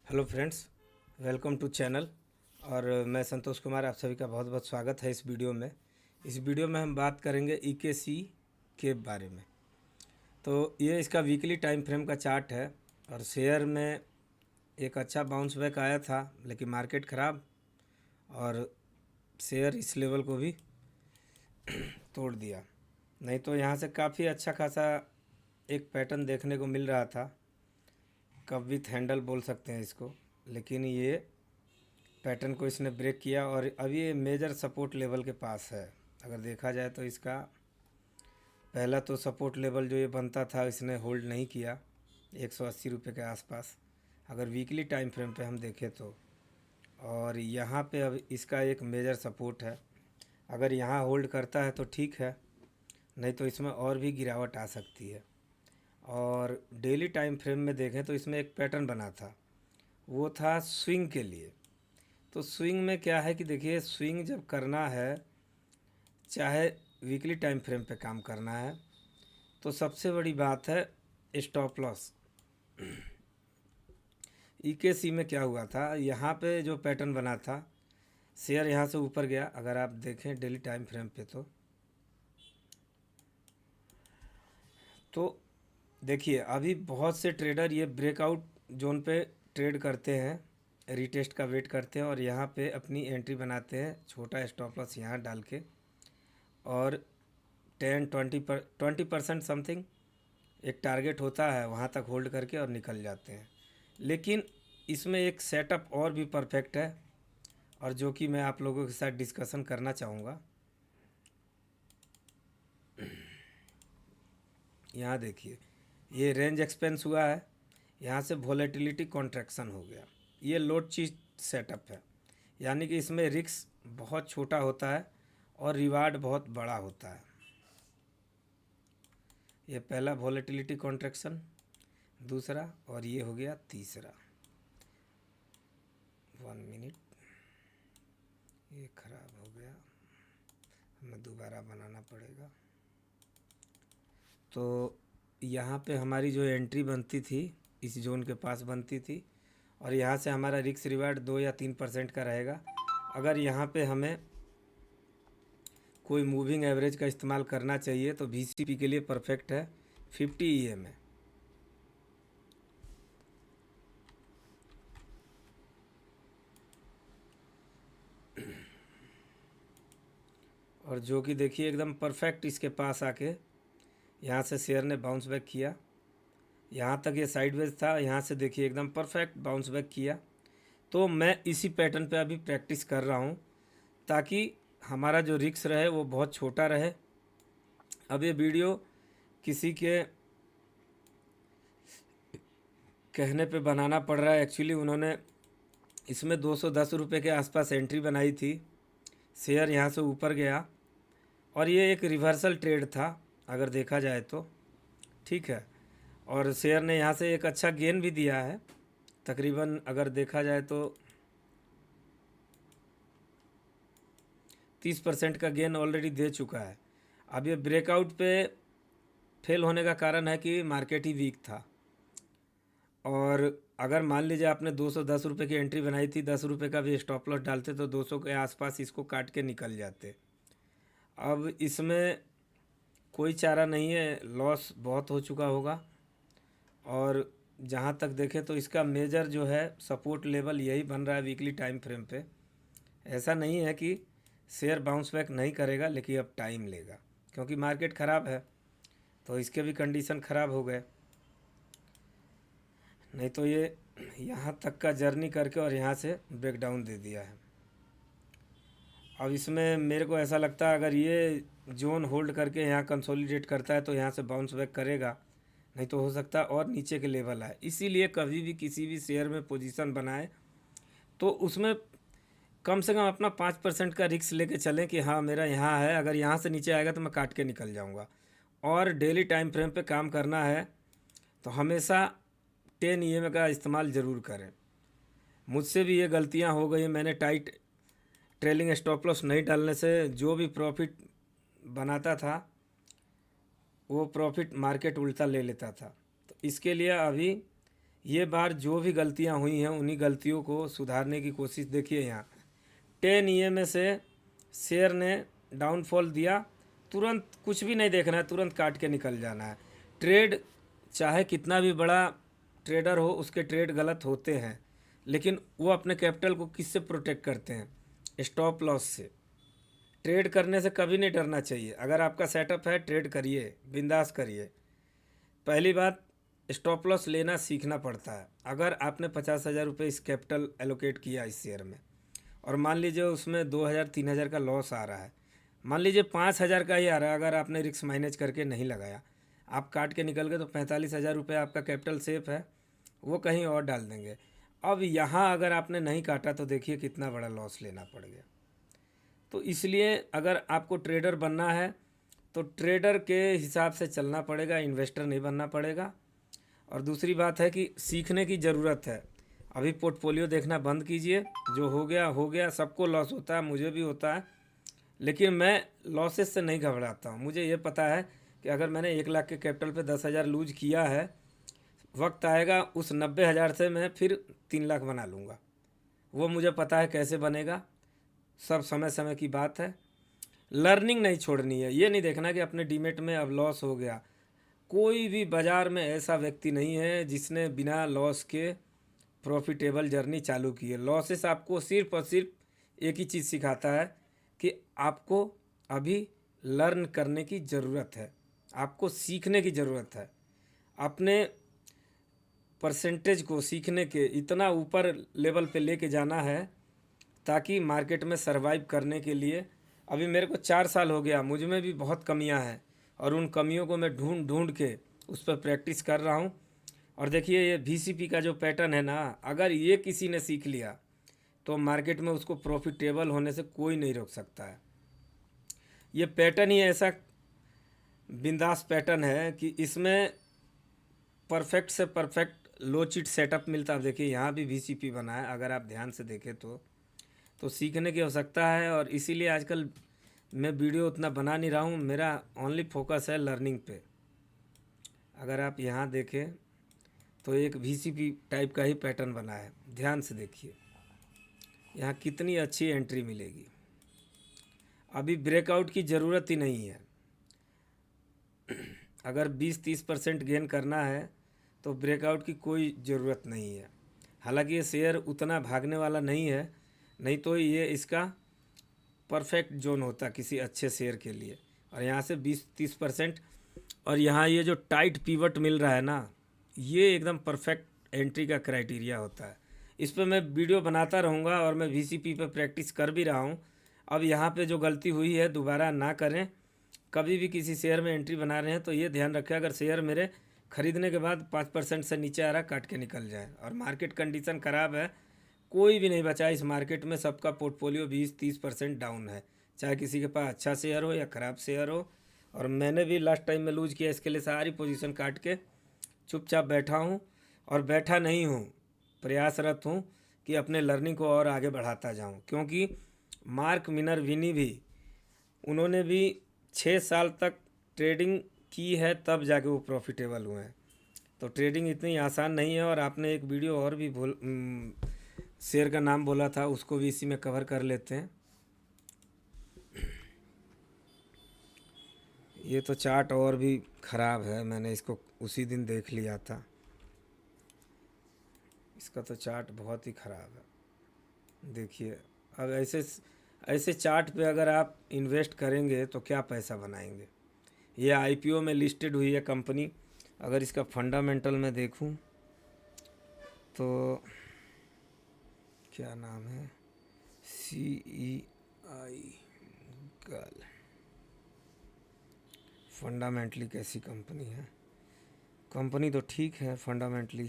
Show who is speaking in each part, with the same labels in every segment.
Speaker 1: Hello friends, welcome to channel. और मैं संतोष कुमार, आप सभी का बहुत बहुत स्वागत है इस वीडियो में। इस वीडियो में हम बात करेंगे ईकेसी के बारे में। तो ये इसका वीकली टाइम फ्रेम का चार्ट है और शेयर में एक अच्छा बाउंस बैक आया था, लेकिन मार्केट ख़राब और शेयर इस लेवल को भी तोड़ दिया। नहीं तो यहाँ से काफ़ी अच्छा खासा एक पैटर्न देखने को मिल रहा था, कप विथ हैंडल बोल सकते हैं इसको। लेकिन ये पैटर्न को इसने ब्रेक किया और अभी ये मेजर सपोर्ट लेवल के पास है। अगर देखा जाए तो इसका पहला तो सपोर्ट लेवल जो ये बनता था इसने होल्ड नहीं किया 180 रुपये के आसपास, अगर वीकली टाइम फ्रेम पे हम देखें तो। और यहाँ पे अब इसका एक मेजर सपोर्ट है, अगर यहाँ होल्ड करता है तो ठीक है, नहीं तो इसमें और भी गिरावट आ सकती है। और डेली टाइम फ्रेम में देखें तो इसमें एक पैटर्न बना था, वो था स्विंग के लिए। तो स्विंग में क्या है कि देखिए, स्विंग जब करना है, चाहे वीकली टाइम फ्रेम पे काम करना है, तो सबसे बड़ी बात है स्टॉप लॉस। ईकेसी में क्या हुआ था, यहाँ पे जो पैटर्न बना था, शेयर यहाँ से ऊपर गया। अगर आप देखें डेली टाइम फ्रेम पे तो देखिए अभी बहुत से ट्रेडर ये ब्रेकआउट जोन पे ट्रेड करते हैं, रीटेस्ट का वेट करते हैं और यहाँ पे अपनी एंट्री बनाते हैं, छोटा स्टॉप लॉस यहाँ डाल के, और 20% समथिंग एक टारगेट होता है, वहाँ तक होल्ड करके और निकल जाते हैं। लेकिन इसमें एक सेटअप और भी परफेक्ट है, और जो कि मैं आप लोगों के साथ डिस्कशन करना चाहूँगा। यहाँ देखिए, ये रेंज एक्सपेंस हुआ है, यहाँ से वोलेटिलिटी कॉन्ट्रैक्शन हो गया। ये लोड चीज सेटअप है, यानी कि इसमें रिस्क बहुत छोटा होता है और रिवार्ड बहुत बड़ा होता है। ये पहला वोलेटिलिटी कॉन्ट्रैक्शन, दूसरा, और ये हो गया तीसरा। 1 मिनट, ये ख़राब हो गया, हमें दोबारा बनाना पड़ेगा। तो यहाँ पे हमारी जो एंट्री बनती थी इस जोन के पास बनती थी, और यहाँ से हमारा रिस्क रिवार्ड 2 या 3% का रहेगा। अगर यहाँ पे हमें कोई मूविंग एवरेज का इस्तेमाल करना चाहिए तो वीसीपी के लिए परफेक्ट है 50 EM है। और जो कि देखिए एकदम परफेक्ट इसके पास आके यहाँ से शेयर ने बाउंस बैक किया। यहाँ तक ये साइडवेज था, यहाँ से देखिए एकदम परफेक्ट बाउंस बैक किया। तो मैं इसी पैटर्न पे अभी प्रैक्टिस कर रहा हूँ, ताकि हमारा जो रिस्क रहे वो बहुत छोटा रहे। अब ये वीडियो किसी के कहने पे बनाना पड़ रहा है, एक्चुअली उन्होंने इसमें 210 रुपये के आसपास एंट्री बनाई थी, शेयर यहाँ से ऊपर गया और ये एक रिवर्सल ट्रेड था अगर देखा जाए तो, ठीक है। और शेयर ने यहाँ से एक अच्छा गेन भी दिया है, तकरीबन अगर देखा जाए तो 30% का गेन ऑलरेडी दे चुका है। अब ये ब्रेकआउट पे फेल होने का कारण है कि मार्केट ही वीक था। और अगर मान लीजिए आपने 210 रुपये की एंट्री बनाई थी, 10 रुपये का भी स्टॉप लॉस डालते तो 200 के आसपास इसको काट के निकल जाते। अब इसमें कोई चारा नहीं है, लॉस बहुत हो चुका होगा। और जहाँ तक देखें तो इसका मेजर जो है सपोर्ट लेवल यही बन रहा है वीकली टाइम फ्रेम पे। ऐसा नहीं है कि शेयर बाउंस बैक नहीं करेगा, लेकिन अब टाइम लेगा, क्योंकि मार्केट ख़राब है तो इसके भी कंडीशन ख़राब हो गए। नहीं तो ये यहाँ तक का जर्नी करके और यहाँ से ब्रेकडाउन दे दिया है। अब इसमें मेरे को ऐसा लगता है अगर ये जोन होल्ड करके यहाँ कंसोलिडेट करता है तो यहाँ से बाउंस बैक करेगा, नहीं तो हो सकता है और नीचे के लेवल आए। इसीलिए कभी भी किसी भी शेयर में पोजीशन बनाए तो उसमें कम से कम अपना 5% का रिस्क लेके चलें कि हाँ मेरा यहाँ है, अगर यहाँ से नीचे आएगा तो मैं काट के निकल जाऊँगा। और डेली टाइम फ्रेम पे काम करना है तो हमेशा 10 EM का इस्तेमाल ज़रूर करें। मुझसे भी ये गलतियाँ हो गई, मैंने टाइट ट्रेलिंग स्टॉप लॉस नहीं डालने से जो भी प्रॉफिट बनाता था वो प्रॉफिट मार्केट उल्टा ले लेता था। तो इसके लिए अभी ये बार जो भी गलतियां हुई हैं उन्हीं गलतियों को सुधारने की कोशिश। देखिए यहाँ 10 EMA से शेयर ने डाउनफॉल दिया, तुरंत कुछ भी नहीं देखना है, तुरंत काट के निकल जाना है। ट्रेड चाहे कितना भी बड़ा ट्रेडर हो, उसके ट्रेड गलत होते हैं, लेकिन वो अपने कैपिटल को किससे प्रोटेक्ट करते हैं? स्टॉप लॉस से। ट्रेड करने से कभी नहीं डरना चाहिए। अगर आपका सेटअप है, ट्रेड करिए, बिंदास करिए। पहली बात, स्टॉप लॉस लेना सीखना पड़ता है। अगर आपने 50,000 रुपये इस कैपिटल एलोकेट किया इस शेयर में, और मान लीजिए उसमें 2,000 3,000 का लॉस आ रहा है, मान लीजिए 5,000 का ही आ रहा है, अगर आपने रिस्क मैनेज करके नहीं लगाया, आप काट के निकल गए, तो 45,000 रुपये आपका कैपिटल सेफ है, वो कहीं और डाल देंगे। अब यहाँ अगर आपने नहीं काटा तो देखिए कितना बड़ा लॉस लेना पड़ गया। तो इसलिए अगर आपको ट्रेडर बनना है तो ट्रेडर के हिसाब से चलना पड़ेगा, इन्वेस्टर नहीं बनना पड़ेगा। और दूसरी बात है कि सीखने की ज़रूरत है। अभी पोर्टफोलियो देखना बंद कीजिए, जो हो गया हो गया। सबको लॉस होता है, मुझे भी होता है, लेकिन मैं लॉसेस से नहीं घबराता हूँ। मुझे ये पता है कि अगर मैंने 1 लाख के कैपिटल पे 10,000 लूज किया है, वक्त आएगा उस 90,000 से मैं फिर 3 लाख बना लूँगा। वो मुझे पता है कैसे बनेगा, सब समय समय की बात है। लर्निंग नहीं छोड़नी है। ये नहीं देखना कि अपने डीमेट में अब लॉस हो गया। कोई भी बाज़ार में ऐसा व्यक्ति नहीं है जिसने बिना लॉस के प्रॉफिटेबल जर्नी चालू की है। लॉसेस आपको सिर्फ और सिर्फ एक ही चीज़ सिखाता है कि आपको अभी लर्न करने की ज़रूरत है, आपको सीखने की ज़रूरत है। अपने परसेंटेज को सीखने के इतना ऊपर लेवल पे लेके जाना है ताकि मार्केट में सरवाइव करने के लिए। अभी मेरे को 4 साल हो गया, मुझ में भी बहुत कमियां हैं, और उन कमियों को मैं ढूंढ ढूंढ के उस पर प्रैक्टिस कर रहा हूं। और देखिए ये VCP का जो पैटर्न है ना, अगर ये किसी ने सीख लिया तो मार्केट में उसको प्रॉफिटेबल होने से कोई नहीं रोक सकता है। ये पैटर्न ही ऐसा बिंदास पैटर्न है कि इसमें परफेक्ट से परफेक्ट लो चिट सेटअप मिलता है। अब देखिए यहाँ भी VCP बना है, अगर आप ध्यान से देखें तो सीखने की आवश्यकता है। और इसीलिए आजकल मैं वीडियो उतना बना नहीं रहा हूँ, मेरा ओनली फोकस है लर्निंग पे। अगर आप यहाँ देखें तो एक VCP टाइप का ही पैटर्न बना है, ध्यान से देखिए यहाँ कितनी अच्छी एंट्री मिलेगी। अभी ब्रेकआउट की ज़रूरत ही नहीं है। अगर 20-30% गेन करना है तो ब्रेकआउट की कोई ज़रूरत नहीं है। हालांकि ये शेयर उतना भागने वाला नहीं है, नहीं तो ये इसका परफेक्ट जोन होता किसी अच्छे शेयर के लिए। और यहाँ से 20-30%, और यहाँ ये जो टाइट पिवट मिल रहा है ना, ये एकदम परफेक्ट एंट्री का क्राइटेरिया होता है। इस पर मैं वीडियो बनाता रहूँगा और मैं VCP पे प्रैक्टिस कर भी रहा हूँ। अब यहाँ पे जो गलती हुई है दोबारा ना करें। कभी भी किसी शेयर में एंट्री बना रहे हैं तो ये ध्यान रखें, अगर शेयर मेरे ख़रीदने के बाद 5% से नीचे आ रहा, काट के निकल जाए। और मार्केट कंडीशन ख़राब है, कोई भी नहीं बचा इस मार्केट में, सबका पोर्टफोलियो 20-30% डाउन है, चाहे किसी के पास अच्छा शेयर हो या ख़राब शेयर हो। और मैंने भी लास्ट टाइम में लूज़ किया, इसके लिए सारी पोजीशन काट के चुपचाप बैठा हूँ। और बैठा नहीं हूँ, प्रयासरत हूँ कि अपने लर्निंग को और आगे बढ़ाता जाऊँ। क्योंकि मार्क मिनरविनी भी, उन्होंने भी 6 साल तक ट्रेडिंग की है, तब जाके वो प्रॉफिटेबल हुए हैं। तो ट्रेडिंग इतनी आसान नहीं है। और आपने एक वीडियो और भी शेयर का नाम बोला था, उसको भी इसी में कवर कर लेते हैं। ये तो चार्ट और भी ख़राब है, मैंने इसको उसी दिन देख लिया था। इसका तो चार्ट बहुत ही ख़राब है। देखिए अब ऐसे चार्ट पे अगर आप इन्वेस्ट करेंगे तो क्या पैसा बनाएंगे। ये IPO में लिस्टेड हुई है कंपनी। अगर इसका फंडामेंटल में देखूं तो क्या नाम है, CEI गर्ल। फंडामेंटली कैसी कंपनी है, कंपनी तो ठीक है फंडामेंटली।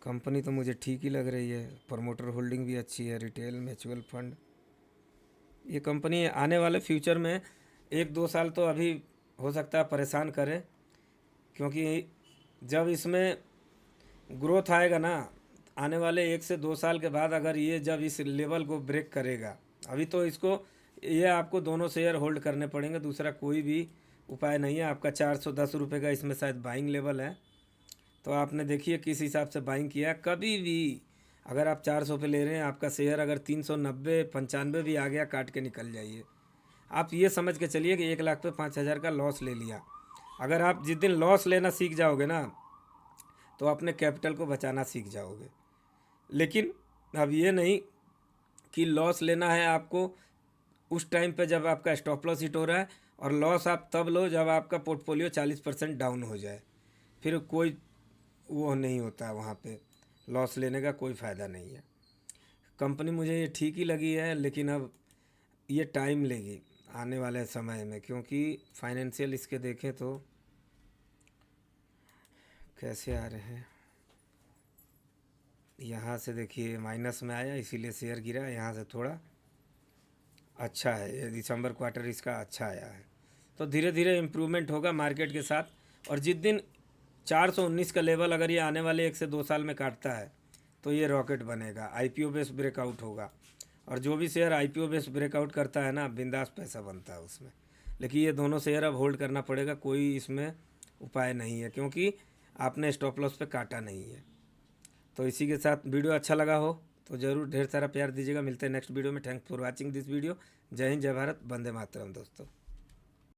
Speaker 1: कंपनी तो मुझे ठीक ही लग रही है, प्रमोटर होल्डिंग भी अच्छी है, रिटेल म्यूचुअल फंड। ये कंपनी आने वाले फ्यूचर में 1-2 साल तो अभी हो सकता है परेशान करे, क्योंकि जब इसमें ग्रोथ आएगा ना, आने वाले 1 से 2 साल के बाद, अगर ये जब इस लेवल को ब्रेक करेगा, अभी तो इसको ये आपको दोनों शेयर होल्ड करने पड़ेंगे, दूसरा कोई भी उपाय नहीं है। आपका 410 रुपये का इसमें शायद बाइंग लेवल है, तो आपने देखिए किस हिसाब से बाइंग किया है। कभी भी अगर आप 400 पे ले रहे हैं, आपका शेयर अगर 390 95 भी आ गया, काट के निकल जाइए। आप ये समझ के चलिए कि 1 लाख पे 5,000 का लॉस ले लिया। अगर आप जिस दिन लॉस लेना सीख जाओगे ना, तो अपने कैपिटल को बचाना सीख जाओगे। लेकिन अब ये नहीं कि लॉस लेना है आपको उस टाइम पे जब आपका स्टॉप लॉस हिट हो रहा है, और लॉस आप तब लो जब आपका पोर्टफोलियो 40% डाउन हो जाए। फिर कोई वो नहीं होता, वहाँ पे लॉस लेने का कोई फ़ायदा नहीं है। कंपनी मुझे ये ठीक ही लगी है, लेकिन अब ये टाइम लेगी आने वाले समय में, क्योंकि फाइनेंशियल इसके देखें तो कैसे आ रहे हैं। यहाँ से देखिए माइनस में आया, इसीलिए शेयर गिरा। यहाँ से थोड़ा अच्छा है, ये दिसंबर क्वार्टर इसका अच्छा आया है। तो धीरे धीरे इम्प्रूवमेंट होगा मार्केट के साथ। और जिस दिन 419 का लेवल अगर ये आने वाले 1 से 2 साल में काटता है, तो ये रॉकेट बनेगा, आईपीओ बेस ब्रेकआउट होगा। और जो भी शेयर आईपीओ बेस ब्रेकआउट करता है ना, बिंदास पैसा बनता है उसमें। लेकिन ये दोनों शेयर अब होल्ड करना पड़ेगा, कोई इसमें उपाय नहीं है, क्योंकि आपने स्टॉप लॉस पे काटा नहीं है। तो इसी के साथ वीडियो अच्छा लगा हो तो ज़रूर ढेर सारा प्यार दीजिएगा। मिलते हैं नेक्स्ट वीडियो में। Thanks for watching this video. जय हिंद, जय भारत, वंदे मातरम दोस्तों।